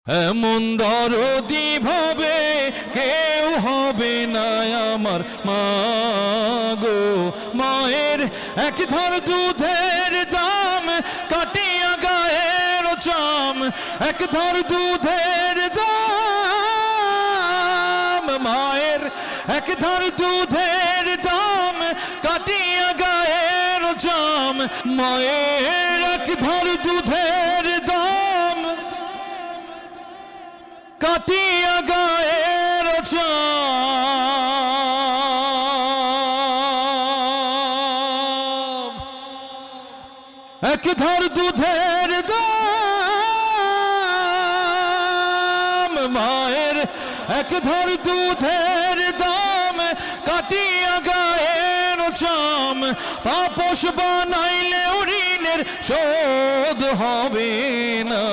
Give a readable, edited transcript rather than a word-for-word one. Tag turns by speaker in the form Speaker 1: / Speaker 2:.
Speaker 1: এমন দরদি ভাবে কেউ হবে না আমার মা গো। মায়ের এক ধার দুধের দাম কাটিয়া গায়ের চাম, এক ধার দুধের দাম, মায়ের এক ধার দুধের দাম কাটিয়া গায়ের চাম, মায়ের এক ধার দুধের দাম কাটিয়া গায়ের চাম, এক ধার দুধের দাম, মায়ের এক ধার দুধের দাম কাটিয়া গায়ের চাম, তাপস বানাইলে ঋণের শোধ হবে না।